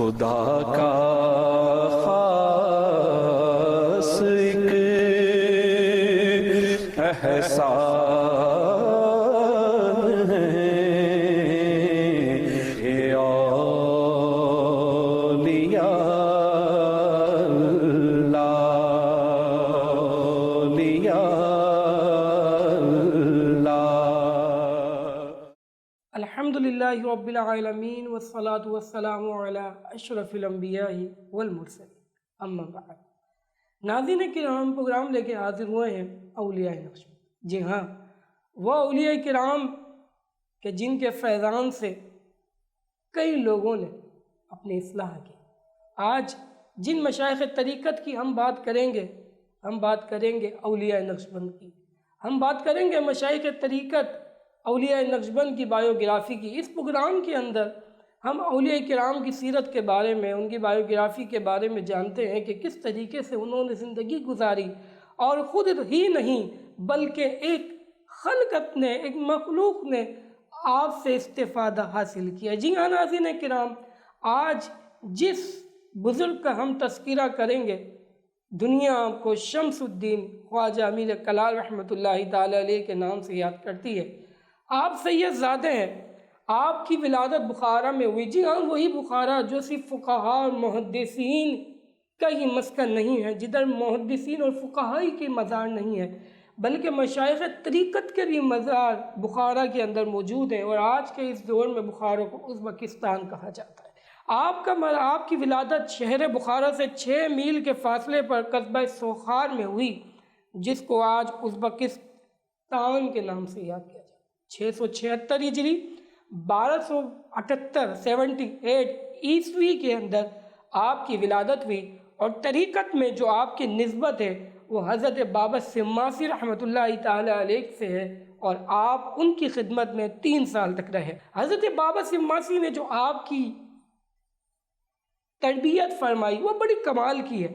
خدا کا خاص ایک احسان ہے یہ اولیاء الحمدللہ رب العالمین والصلاة والسلام علی اشرف الانبیاء والمرسلین، اما بعد۔ ناظرین کرام، پروگرام لے کے حاضر ہوئے ہیں اولیاء نقشبند۔ جی ہاں، وہ اولیاء کرام کہ جن کے فیضان سے کئی لوگوں نے اپنی اصلاح کی۔ آج جن مشائخ طریقت کی ہم بات کریں گے اولیاء نقشبند کی، ہم بات کریں گے مشائخ طریقت اولیاء نقشبند کی بایوگرافی کی۔ اس پروگرام کے اندر ہم اولیاء کرام کی سیرت کے بارے میں، ان کی بایوگرافی کے بارے میں جانتے ہیں کہ کس طریقے سے انہوں نے زندگی گزاری، اور خود ہی نہیں بلکہ ایک خلقت نے، ایک مخلوق نے آپ سے استفادہ حاصل کیا۔ جی ہاں ناظرین کرام، آج جس بزرگ کا ہم تذکرہ کریں گے، دنیا آپ کو شمس الدین خواجہ امیر کلال رحمۃ اللہ تعالی علیہ کے نام سے یاد کرتی ہے۔ آپ سید زادے ہیں، آپ کی ولادت بخارا میں ہوئی۔ جی ہاں، وہی بخارا جو صرف فقہاء اور محدثین کا ہی مسکن نہیں ہے، جدھر محدثین اور فقہاء کے مزار نہیں ہے، بلکہ مشائخ طریقت کے بھی مزار بخارا کے اندر موجود ہیں، اور آج کے اس دور میں بخارا کو ازبکستان کہا جاتا ہے۔ آپ کی ولادت شہر بخارا سے 6 میل کے فاصلے پر قصبہ سوخار میں ہوئی، جس کو آج ازبکستان کے نام سے یاد کیا جاتا ہے۔ 676 ہجری 1278 عیسوی کے اندر آپ کی ولادت ہوئی، اور طریقت میں جو آپ کی نسبت ہے وہ حضرت بابا سماسی رحمۃ اللہ تعالی علیہ سے ہے، اور آپ ان کی خدمت میں 3 سال تک رہے۔ حضرت بابا سماسی نے جو آپ کی تربیت فرمائی وہ بڑی کمال کی ہے۔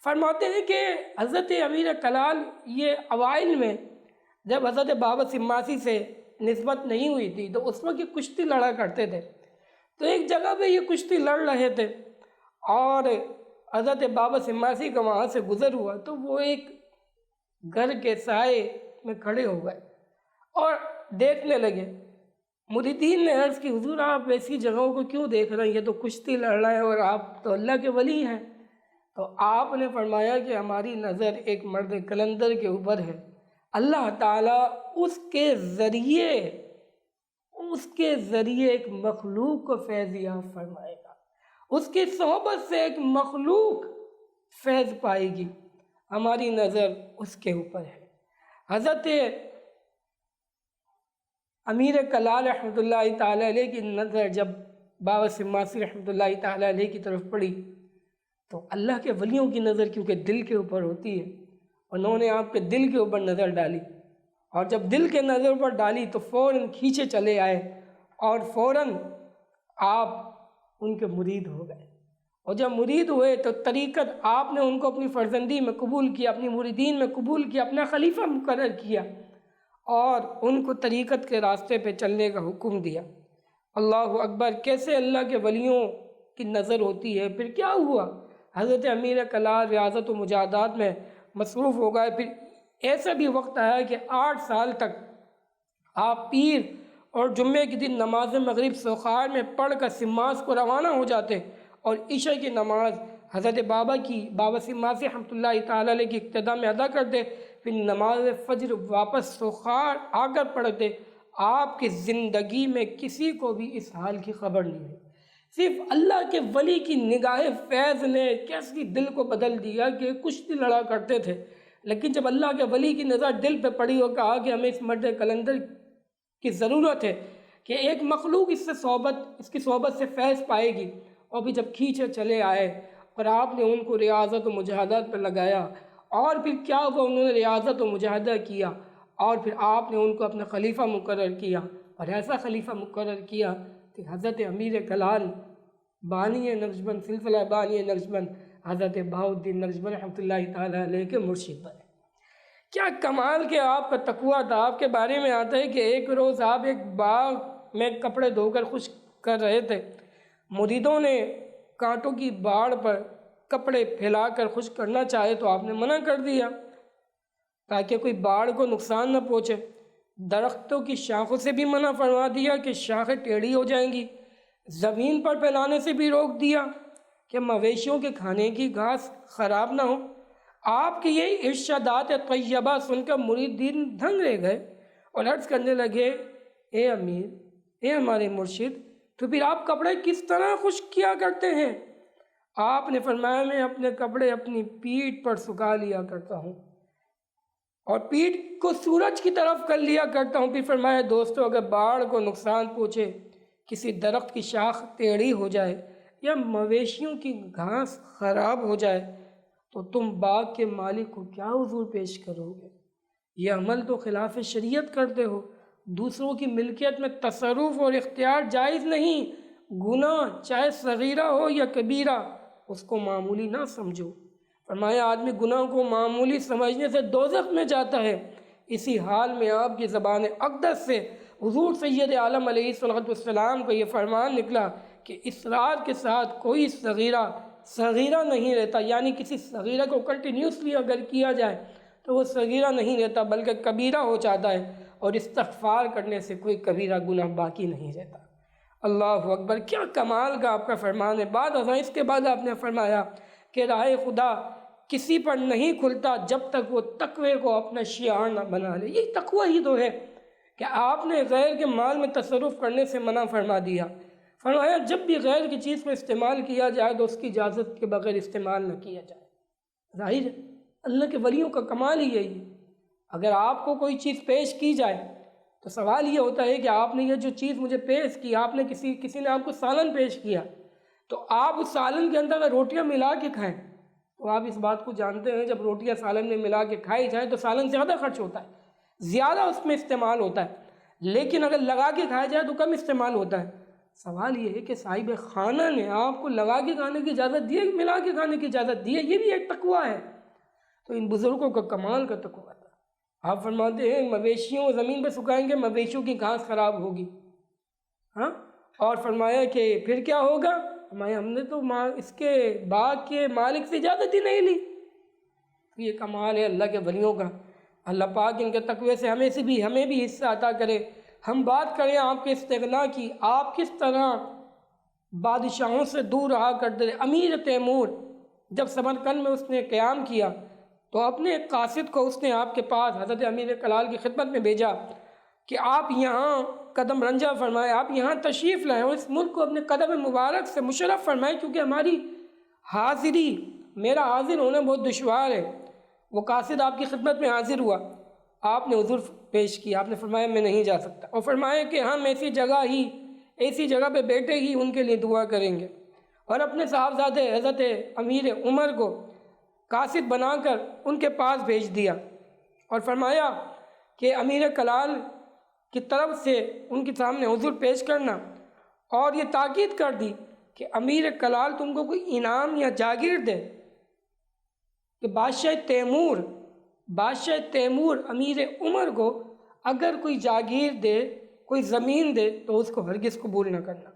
فرماتے ہیں کہ حضرت امیر کلال یہ اوائل میں جب حضرت بابا سماسی سے نسبت نہیں ہوئی تھی تو اس وقت یہ کشتی لڑا کرتے تھے، تو ایک جگہ پہ یہ کشتی لڑ رہے تھے اور حضرت بابا سماسی کا وہاں سے گزر ہوا، تو وہ ایک گھر کے سائے میں کھڑے ہو گئے اور دیکھنے لگے۔ مریدین نے عرض کی، حضور آپ ایسی جگہوں کو کیوں دیکھ رہے ہیں؟ یہ تو کشتی لڑ رہا ہے اور آپ تو اللہ کے ولی ہیں۔ تو آپ نے فرمایا کہ ہماری نظر ایک مرد کلندر کے اوپر ہے، اللہ تعالیٰ اس کے ذریعے ایک مخلوق کو فیض یاب فرمائے گا، اس کی صحبت سے ایک مخلوق فیض پائے گی، ہماری نظر اس کے اوپر ہے۔ حضرت امیر کلال رحمۃ اللہ تعالی علیہ کی نظر جب بابا سماسی رحمۃ اللہ تعالی علیہ کی طرف پڑی تو اللہ کے ولیوں کی نظر کیونکہ دل کے اوپر ہوتی ہے، انہوں نے آپ کے دل کے اوپر نظر ڈالی، اور جب دل کے نظر پر ڈالی تو فوراً کھینچے چلے آئے اور فوراً آپ ان کے مرید ہو گئے، اور جب مرید ہوئے تو طریقت آپ نے ان کو اپنی فرزندی میں قبول کیا، اپنی مریدین میں قبول کیا، اپنا خلیفہ مقرر کیا اور ان کو طریقت کے راستے پہ چلنے کا حکم دیا۔ اللہ اکبر! کیسے اللہ کے ولیوں کی نظر ہوتی ہے۔ پھر کیا ہوا؟ حضرت امیر کلال ریاضت و مجاہدات میں مصروف ہو گئے۔ پھر ایسا بھی وقت آیا کہ 8 سال تک آپ پیر اور جمعے کے دن نماز مغرب سوخار میں پڑھ کر سماس کو روانہ ہو جاتے، اور عشاء کی نماز حضرت بابا سماسی رحمۃ اللہ تعالی علیہ کی اقتداء میں ادا کرتے، پھر نماز فجر واپس سوخار آ کر پڑھتے۔ آپ کی زندگی میں کسی کو بھی اس حال کی خبر نہیں ہوئی، صرف اللہ کے ولی کی نگاہ فیض نے کیسی دل کو بدل دیا کہ کشتی لڑا کرتے تھے، لیکن جب اللہ کے ولی کی نظر دل پہ پڑی اور کہا کہ ہمیں اس مرد کلندر کی ضرورت ہے کہ ایک مخلوق اس کی صحبت سے فیض پائے گی، اور بھی جب کھینچے چلے آئے اور آپ نے ان کو ریاضت و مجاہدات پہ لگایا، اور پھر کیا ہوا؟ انہوں نے ریاضت و مجاہدہ کیا، اور پھر آپ نے ان کو اپنا خلیفہ مقرر کیا، اور ایسا خلیفہ مقرر کیا کہ حضرت امیر کلال بانی نقشبند، سلسلہ بانی نقشبند حضرت بہاؤالدین نقشبند رحمۃ اللہ تعالی علیہ کے مرشد بنے۔ کیا کمال کے آپ کا تقویٰ تھا۔ آپ کے بارے میں آتا ہے کہ ایک روز آپ ایک باغ میں کپڑے دھو کر خشک کر رہے تھے، مریدوں نے کانٹوں کی باڑ پر کپڑے پھیلا کر خشک کرنا چاہے تو آپ نے منع کر دیا تاکہ کوئی باڑ کو نقصان نہ پہنچے۔ درختوں کی شاخوں سے بھی منع فرما دیا کہ شاخیں ٹیڑھی ہو جائیں گی۔ زمین پر پھیلانے سے بھی روک دیا کہ مویشیوں کے کھانے کی گھاس خراب نہ ہو۔ آپ کی یہ ارشادات طیبہ سن کر مریدین دھنگ رہ گئے اور عرض کرنے لگے، اے امیر، اے ہمارے مرشد، تو پھر آپ کپڑے کس طرح خشک کیا کرتے ہیں؟ آپ نے فرمایا، میں اپنے کپڑے اپنی پیٹھ پر سکھا لیا کرتا ہوں اور پیٹھ کو سورج کی طرف کر لیا کرتا ہوں۔ پھر فرمایا، دوستو، اگر باڑ کو نقصان پہنچے، کسی درخت کی شاخ ٹیڑھی ہو جائے یا مویشیوں کی گھاس خراب ہو جائے تو تم باغ کے مالک کو کیا عذر پیش کرو گے؟ یہ عمل تو خلاف شریعت کرتے ہو۔ دوسروں کی ملکیت میں تصرف اور اختیار جائز نہیں۔ گناہ چاہے صغیرہ ہو یا کبیرہ، اس کو معمولی نہ سمجھو۔ فرمایا، آدمی گناہ کو معمولی سمجھنے سے دوزخ میں جاتا ہے۔ اسی حال میں آپ کی زبان اقدس سے حضور سید عالم علیہ السلام کو یہ فرمان نکلا کہ اصرار کے ساتھ کوئی صغیرہ نہیں رہتا، یعنی کسی صغیرہ کو کنٹینیوسلی اگر کیا جائے تو وہ صغیرہ نہیں رہتا بلکہ کبیرہ ہو جاتا ہے، اور استغفار کرنے سے کوئی کبیرہ گناہ باقی نہیں رہتا۔ اللہ اکبر، کیا کمال کا آپ کا فرمان ہے۔ بعد اس کے بعد آپ نے فرمایا کہ راہ خدا کسی پر نہیں کھلتا جب تک وہ تقوی کو اپنا شعار نہ بنا لے۔ یہ تقوی ہی تو ہے کہ آپ نے غیر کے مال میں تصرف کرنے سے منع فرما دیا۔ فرمایا، جب بھی غیر کی چیز کو استعمال کیا جائے تو اس کی اجازت کے بغیر استعمال نہ کیا جائے۔ ظاہر ہے اللہ کے ولیوں کا کمال ہی یہی ہے۔ اگر آپ کو کوئی چیز پیش کی جائے تو سوال یہ ہوتا ہے کہ آپ نے یہ جو چیز مجھے پیش کی، آپ نے کسی نے آپ کو سالن پیش کیا، تو آپ اس سالن کے اندر اگر روٹیاں ملا کے کھائیں تو آپ اس بات کو جانتے ہیں جب روٹیاں سالن میں ملا کے کھائی جائیں تو سالن زیادہ خرچ ہوتا ہے، زیادہ اس میں استعمال ہوتا ہے، لیکن اگر لگا کے کھایا جائے تو کم استعمال ہوتا ہے۔ سوال یہ ہے کہ صاحب خانہ نے آپ کو لگا کے کھانے کی اجازت دی ہے، ملا کے کھانے کی اجازت دی ہے، یہ بھی ایک تقویٰ ہے۔ تو ان بزرگوں کا کمال کا تقویٰ تھا۔ آپ فرماتے ہیں مویشیوں زمین پہ سکھائیں گے، مویشیوں کی گھاس خراب ہوگی، ہاں، اور فرمایا کہ پھر کیا ہوگا؟ فرمایا، ہم نے تو اس کے باغ کے مالک سے اجازت ہی نہیں لی۔ یہ کمال ہے اللہ کے ولیوں کا۔ اللہ پاک ان کے تقوی سے ہمیں بھی حصہ عطا کرے۔ ہم بات کریں آپ کے استغنا کی، آپ کس طرح بادشاہوں سے دور رہا کرتے تھے۔ امیر تیمور جب سمرقند میں اس نے قیام کیا تو اپنے ایک قاصد کو اس نے آپ کے پاس حضرت امیر کلال کی خدمت میں بھیجا کہ آپ یہاں قدم رنجہ فرمائیں، آپ یہاں تشریف لائیں اور اس ملک کو اپنے قدم مبارک سے مشرف فرمائیں، کیونکہ ہماری حاضری، میرا حاضر ہونا بہت دشوار ہے۔ وہ قاصد آپ کی خدمت میں حاضر ہوا، آپ نے عذر پیش کیا، آپ نے فرمایا میں نہیں جا سکتا، اور فرمایا کہ ہم ایسی جگہ پہ بیٹھے ہی ان کے لیے دعا کریں گے، اور اپنے صاحبزادے حضرت امیر عمر کو قاصد بنا کر ان کے پاس بھیج دیا، اور فرمایا کہ امیر کلال کی طرف سے ان کے سامنے عذر پیش کرنا، اور یہ تاکید کر دی کہ امیر کلال تم کو کوئی انعام یا جاگیر دے، کہ بادشاہ تیمور امیر عمر کو اگر کوئی جاگیر دے، کوئی زمین دے تو اس کو ہرگز قبول نہ کرنا،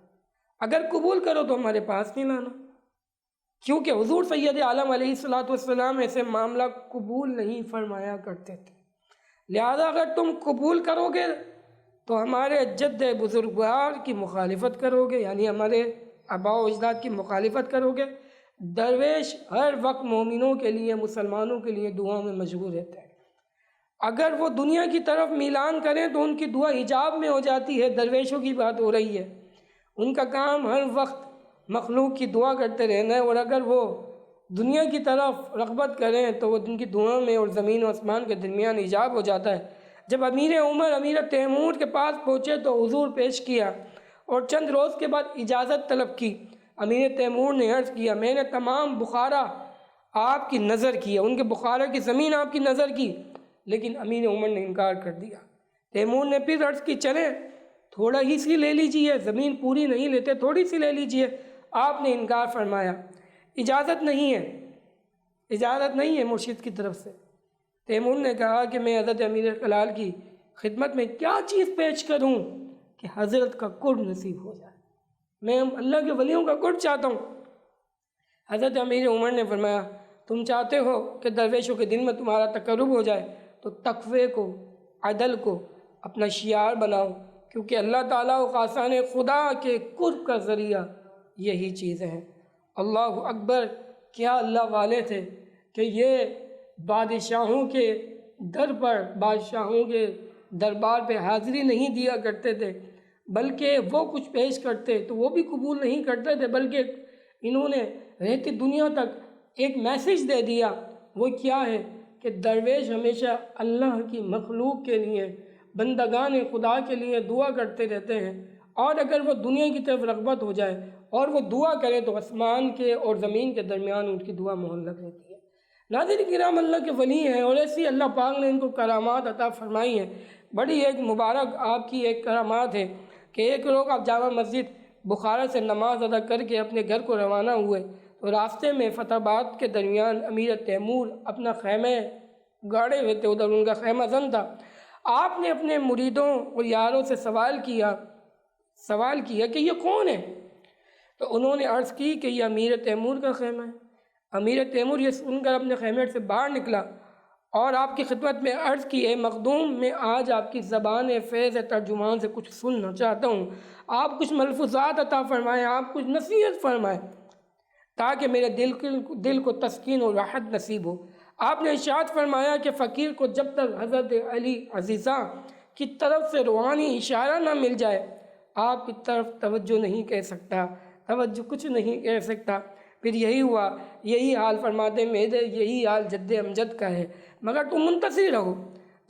اگر قبول کرو تو ہمارے پاس نہیں لانا، کیونکہ حضور سید عالم علیہ السلام ایسے معاملہ قبول نہیں فرمایا کرتے تھے۔ لہذا اگر تم قبول کرو گے تو ہمارے جد بزرگوار کی مخالفت کرو گے، یعنی ہمارے آباء و اجداد کی مخالفت کرو گے۔ درویش ہر وقت مومنوں کے لیے، مسلمانوں کے لیے دعا میں مشغول رہتا ہے۔ اگر وہ دنیا کی طرف میلان کریں تو ان کی دعا حجاب میں ہو جاتی ہے۔ درویشوں کی بات ہو رہی ہے، ان کا کام ہر وقت مخلوق کی دعا کرتے رہنا ہے، اور اگر وہ دنیا کی طرف رغبت کریں تو وہ ان کی دعا میں اور زمین و آسمان کے درمیان حجاب ہو جاتا ہے۔ جب امیر عمر امیر تیمور کے پاس پہنچے تو حضور پیش کیا اور چند روز کے بعد اجازت طلب کی۔ امیر تیمور نے عرض کیا، میں نے تمام بخارا آپ کی نظر کی ہے، ان کے بخارا کی زمین آپ کی نظر کی، لیکن امیر عمر نے انکار کر دیا۔ تیمور نے پھر عرض کی، چلیں تھوڑا ہی سی لے لیجئے، زمین پوری نہیں لیتے، تھوڑی سی لے لیجئے۔ آپ نے انکار فرمایا، اجازت نہیں ہے مرشد کی طرف سے۔ تیمور نے کہا کہ میں حضرت امیر کلال کی خدمت میں کیا چیز پیش کروں کہ حضرت کا قرب نصیب ہو جائے۔ میں اللہ کے ولیوں کا قرب چاہتا ہوں۔ حضرت امیر عمر نے فرمایا تم چاہتے ہو کہ درویشوں کے دل میں تمہارا تقرب ہو جائے تو تقوی کو، عدل کو اپنا شعار بناؤ، کیونکہ اللہ تعالیٰ و خاصان خدا کے قرب کا ذریعہ یہی چیزیں ہیں۔ اللہ اکبر! کیا اللہ والے تھے کہ یہ بادشاہوں کے در پر، بادشاہوں کے دربار پہ حاضری نہیں دیا کرتے تھے، بلکہ وہ کچھ پیش کرتے تو وہ بھی قبول نہیں کرتے تھے، بلکہ انہوں نے رہتی دنیا تک ایک میسیج دے دیا۔ وہ کیا ہے کہ درویش ہمیشہ اللہ کی مخلوق کے لیے، بندگان خدا کے لیے دعا کرتے رہتے ہیں، اور اگر وہ دنیا کی طرف رغبت ہو جائے اور وہ دعا کریں تو آسمان کے اور زمین کے درمیان ان کی دعا معلق رہتی ہے۔ ناظرین کرام، اللہ کے ولی ہیں اور ایسی اللہ پاک نے ان کو کرامات عطا فرمائی ہیں۔ بڑی ایک مبارک آپ کی ایک کرامات ہے کہ ایک لوگ آپ جامع مسجد بخارا سے نماز ادا کر کے اپنے گھر کو روانہ ہوئے تو راستے میں فتح آباد کے درمیان امیر تیمور اپنا خیمہ گاڑے ہوئے تھے، ادھر ان کا خیمہ زن تھا۔ آپ نے اپنے مریدوں اور یاروں سے سوال کیا کہ یہ کون ہے؟ تو انہوں نے عرض کی کہ یہ امیر تیمور کا خیمہ ہے۔ امیر تیمور یہ سن کر اپنے خیمے سے باہر نکلا اور آپ کی خدمت میں عرض کی، اے مخدوم، میں آج آپ کی زبان فیض ترجمان سے کچھ سننا چاہتا ہوں، آپ کچھ ملفوظات عطا فرمائیں، آپ کچھ نصیحت فرمائیں تاکہ میرے دل کو تسکین اور راحت نصیب ہو۔ آپ نے ارشاد فرمایا کہ فقیر کو جب تک حضرت علی عزیزہ کی طرف سے روحانی اشارہ نہ مل جائے آپ کی طرف توجہ نہیں کہہ سکتا، توجہ کچھ نہیں کہہ سکتا۔ پھر یہی ہوا، یہی حال فرماتے میرے یہی حال جد امجد کا ہے، مگر تم منتظر رہو۔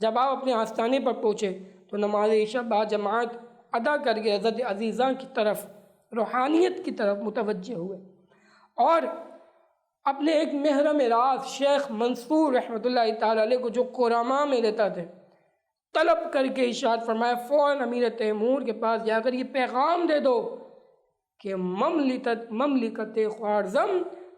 جب آپ اپنے آستانے پر پہنچے تو نماز عشاء با جماعت ادا کر کے حضرت عزیزہ کی طرف، روحانیت کی طرف متوجہ ہوئے اور اپنے ایک محرم راز شیخ منصور رحمۃ اللہ تعالیٰ علیہ کو جو قرامہ میں رہتا تھے طلب کر کے ارشاد فرمایا فوراً امیر تیمور کے پاس جا کر یہ پیغام دے دو کہ مملکت خوارزم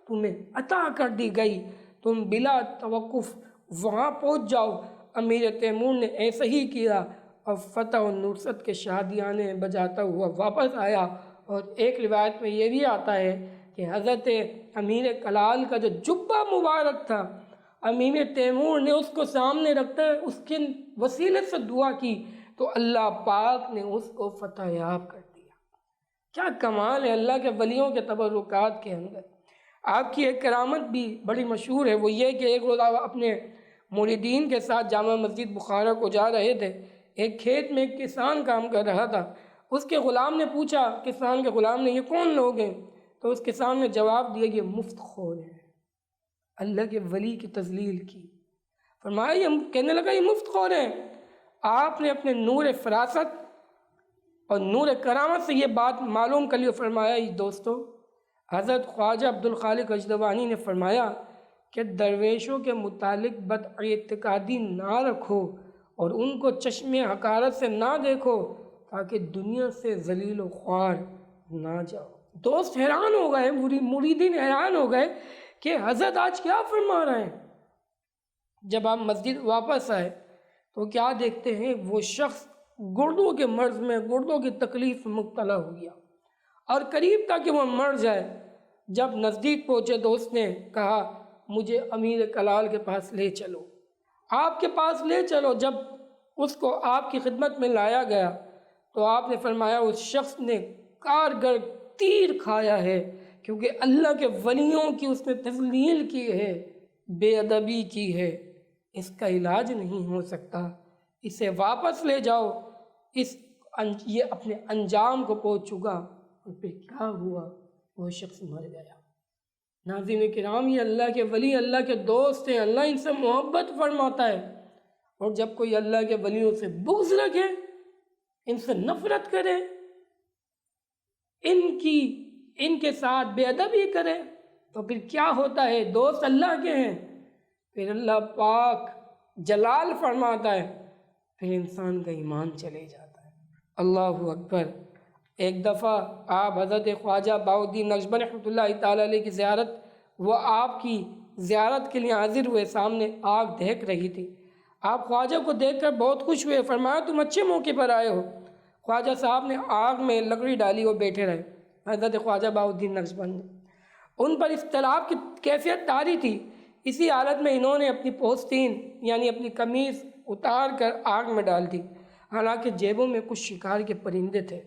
تمہیں عطا کر دی گئی، تم بلا توقف وہاں پہنچ جاؤ۔ امیر تیمور نے ایسا ہی کیا اور فتح و نصرت کے شادیانے بجاتا ہوا واپس آیا۔ اور ایک روایت میں یہ بھی آتا ہے کہ حضرت امیر کلال کا جو جبہ مبارک تھا، امیر تیمور نے اس کو سامنے رکھتا ہے، اس کے وسیلے سے دعا کی تو اللہ پاک نے اس کو فتح یاب کر دیا۔ کیا کمال ہے اللہ کے ولیوں کے تبرکات کے اندر۔ آپ کی ایک کرامت بھی بڑی مشہور ہے، وہ یہ کہ ایک روز آپ اپنے مریدین کے ساتھ جامع مسجد بخارا کو جا رہے تھے، ایک کھیت میں ایک کسان کام کر رہا تھا۔ اس کے غلام نے پوچھا، کسان کے غلام نے، یہ کون لوگ ہیں؟ تو اس کسان نے جواب دیا، یہ مفت خور ہیں۔ اللہ کے ولی کی تذلیل کی، فرمایا یہ کہنے لگا یہ مفت خور ہیں۔ آپ نے اپنے نور فراست اور نور کرامت سے یہ بات معلوم کر لی اور فرمایا دوستو، حضرت خواجہ عبدالخالق اجدوانی نے فرمایا کہ درویشوں کے متعلق بد اعتقادی نہ رکھو اور ان کو چشم حقارت سے نہ دیکھو تاکہ دنیا سے ذلیل و خوار نہ جاؤ۔ دوست حیران ہو گئے، مریدین حیران ہو گئے کہ حضرت آج کیا فرما رہے ہیں۔ جب آپ مسجد واپس آئے تو کیا دیکھتے ہیں، وہ شخص گردوں کے مرض میں، گردوں کی تکلیف میں مبتلا ہو گیا اور قریب تھا کہ وہ مر جائے۔ جب نزدیک پہنچے تو اس نے کہا مجھے امیر کلال کے پاس لے چلو، آپ کے پاس لے چلو۔ جب اس کو آپ کی خدمت میں لایا گیا تو آپ نے فرمایا اس شخص نے کارگر تیر کھایا ہے، کیونکہ اللہ کے ولیوں کی اس نے تذلیل کی ہے، بے ادبی کی ہے، اس کا علاج نہیں ہو سکتا، اسے واپس لے جاؤ، یہ اپنے انجام کو پہنچ چکا۔ اور پھر کیا ہوا، وہ شخص مر گیا۔ ناظرین کرام، یہ اللہ کے ولی، اللہ کے دوست ہیں، اللہ ان سے محبت فرماتا ہے۔ اور جب کوئی اللہ کے ولیوں سے بغض رکھے، ان سے نفرت کرے، ان کے ساتھ بے ادبی کرے تو پھر کیا ہوتا ہے؟ دوست اللہ کے ہیں، پھر اللہ پاک جلال فرماتا ہے، پھر انسان کا ایمان چلے جاتا ہے۔ اللہ اکبر۔ ایک دفعہ آپ حضرت خواجہ بہاؤالدین نقشبند رحمۃ اللہ تعالیٰ علیہ کی زیارت، وہ آپ کی زیارت کے لیے حاضر ہوئے، سامنے آگ دہک رہی تھی۔ آپ خواجہ کو دیکھ کر بہت خوش ہوئے، فرمایا تم اچھے موقع پر آئے ہو۔ خواجہ صاحب نے آگ میں لکڑی ڈالی اور بیٹھے رہے۔ حضرت خواجہ بہاؤالدین نقشبند نے، ان پر اختلاف کی کیفیت طاری تھی۔ اسی حالت میں انہوں نے اپنی پوستین یعنی اپنی قمیض اتار کر آگ میں ڈال دی، حالانکہ جیبوں میں کچھ شکار کے پرندے تھے۔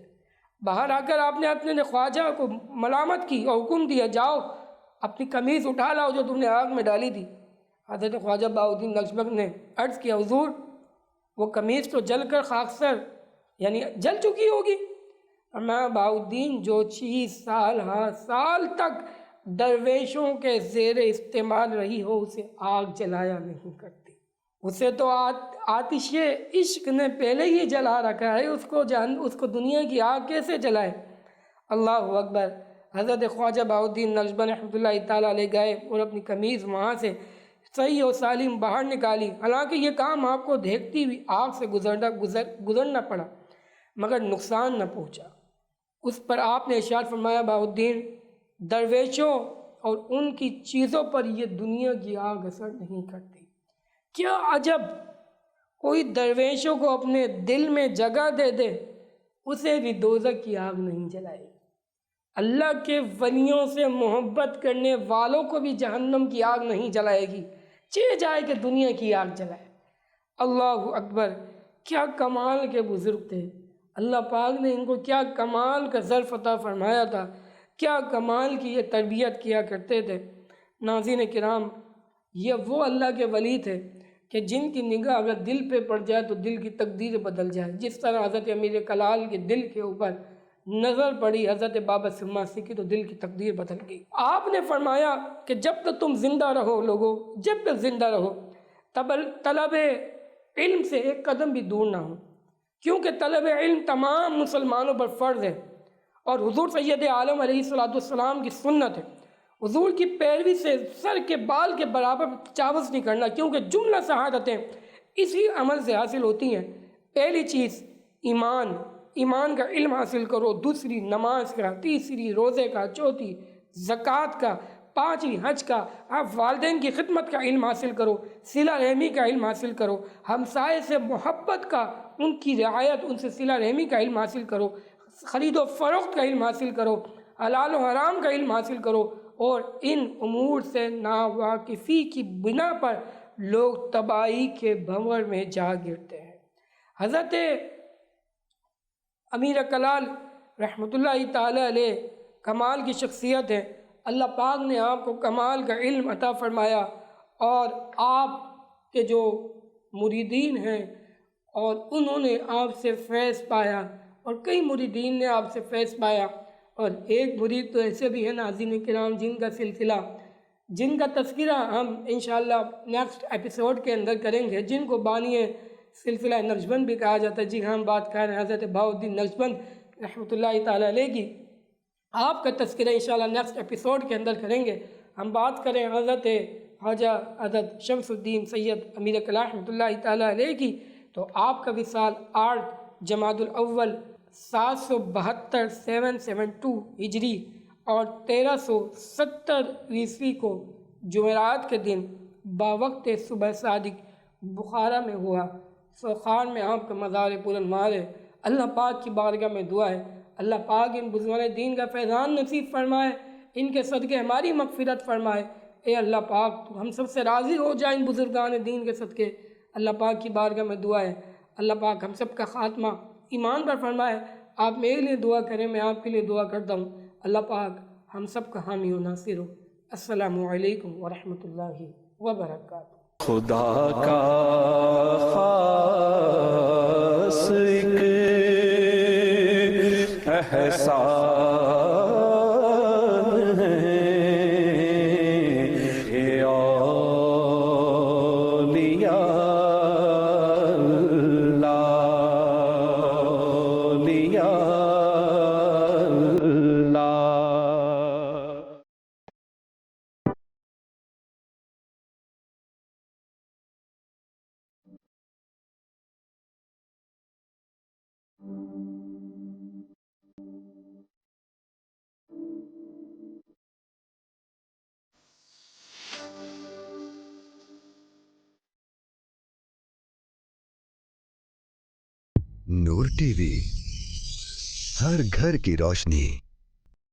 باہر آ کر آپ نے اپنے خواجہ کو ملامت کی اور حکم دیا، جاؤ اپنی قمیض اٹھا لاؤ جو تم نے آگ میں ڈالی تھی۔ حضرت خواجہ بہاؤالدین نقشبند نے عرض کیا، حضور وہ قمیض تو جل کر خاکستر یعنی جل چکی ہوگی۔ فرمایا، بہاؤالدین جو چیز سال تک درویشوں کے زیر استعمال رہی ہو اسے آگ جلایا نہیں کرتی، اسے تو آتش عشق نے پہلے ہی جلا رکھا ہے، اس کو دنیا کی آگ کیسے جلائے۔ اللہ اکبر۔ حضرت خواجہ بہاؤالدین نقشبند رحمۃ اللہ تعالیٰ علیہ گئے اور اپنی قمیض وہاں سے صحیح و سالم باہر نکالی، حالانکہ یہ کام آپ کو دیکھتی ہوئی آگ سے گزرنا پڑا مگر نقصان نہ پہنچا۔ اس پر آپ نے ارشاد فرمایا، بہاؤالدین، درویشوں اور ان کی چیزوں پر یہ دنیا کی آگ اثر نہیں کرتی۔ کیا عجب، کوئی درویشوں کو اپنے دل میں جگہ دے دے اسے بھی دوزخ کی آگ نہیں جلائے گی، اللہ کے ولیوں سے محبت کرنے والوں کو بھی جہنم کی آگ نہیں جلائے گی، چاہے جائے کہ دنیا کی آگ جلائے۔ اللہ اکبر، کیا کمال کے بزرگ تھے، اللہ پاک نے ان کو کیا کمال کا ظرف عطا فرمایا تھا، کیا کمال کی یہ تربیت کیا کرتے تھے۔ ناظرین کرام، یہ وہ اللہ کے ولی تھے کہ جن کی نگاہ اگر دل پہ پڑ جائے تو دل کی تقدیر بدل جائے، جس طرح حضرت امیر کلال کے دل کے اوپر نظر پڑی حضرت بابا سماسی کی تو دل کی تقدیر بدل گئی۔ آپ نے فرمایا کہ جب تک تم زندہ رہو لوگو، جب تک زندہ رہو طلب علم سے ایک قدم بھی دور نہ ہو، کیونکہ طلب علم تمام مسلمانوں پر فرض ہے اور حضور سید عالم علیہ السلام کی سنت ہے۔ حضور کی پیروی سے سر کے بال کے برابر تجاوز نہیں کرنا، کیونکہ جملہ شہادتیں اسی عمل سے حاصل ہوتی ہیں۔ پہلی چیز ایمان کا علم حاصل کرو، دوسری نماز کا، تیسری روزے کا، چوتھی زکوٰۃ کا، پانچویں حج کا، آپ والدین کی خدمت کا علم حاصل کرو، صلہ رحمی کا علم حاصل کرو، ہمسائے سے محبت کا، ان کی رعایت، ان سے صلہ رحمی کا علم حاصل کرو، خرید و فروخت کا علم حاصل کرو، حلال و حرام کا علم حاصل کرو، اور ان امور سے ناواقفی کی بنا پر لوگ تباہی کے بھنور میں جا گرتے ہیں۔ حضرت امیر کلال رحمۃ اللہ تعالی علیہ کمال کی شخصیت ہے، اللہ پاک نے آپ کو کمال کا علم عطا فرمایا اور آپ کے جو مریدین ہیں اور انہوں نے آپ سے فیض پایا اور کئی مریدین نے آپ سے فیض پایا، اور ایک مرید تو ایسے بھی ہیں ناظرین کرام جن کا تذکرہ ہم انشاءاللہ نیکسٹ ایپیسوڈ کے اندر کریں گے، جن کو بانی سلسلہ نقشبند بھی کہا جاتا ہے۔ جی ہاں، ہم بات کر رہے ہیں حضرت بہاؤالدین نقشبند رحمۃ اللہ تعالیٰ علیہ کی۔ آپ کا تذکرہ انشاءاللہ نیکسٹ ایپیسوڈ کے اندر کریں گے۔ ہم بات کریں حضرت خواجہ حضرت شمس الدین سید امیر کلال رحمۃ اللہ تعالیٰ علیہ کی، تو آپ کا وصال 8 جمادی الاول 772 772 ہجری اور 1370 عیسوی کو جمعرات کے دن باوقت صبح صادق بخارا میں ہوا۔ سوخان میں آپ کا مزار پرانوار ہے۔ اللہ پاک کی بارگاہ میں دعا ہے، اللہ پاک ان بزرگان دین کا فیضان نصیب فرمائے، ان کے صدقے ہماری مغفرت فرمائے۔ اے اللہ پاک تو ہم سب سے راضی ہو جائے ان بزرگان دین کے صدقے۔ اللہ پاک کی بارگاہ میں دعا ہے، اللہ پاک ہم سب کا خاتمہ ایمان پر فرمائے۔ آپ میرے لیے دعا کریں، میں آپ کے لیے دعا کرتا ہوں، اللہ پاک ہم سب کا حامی و ناصر ہو۔ السلام علیکم ورحمۃ اللہ وبرکاتہ۔ خدا کا خاص ایک احسان نور ٹی وی، ہر گھر کی روشنی۔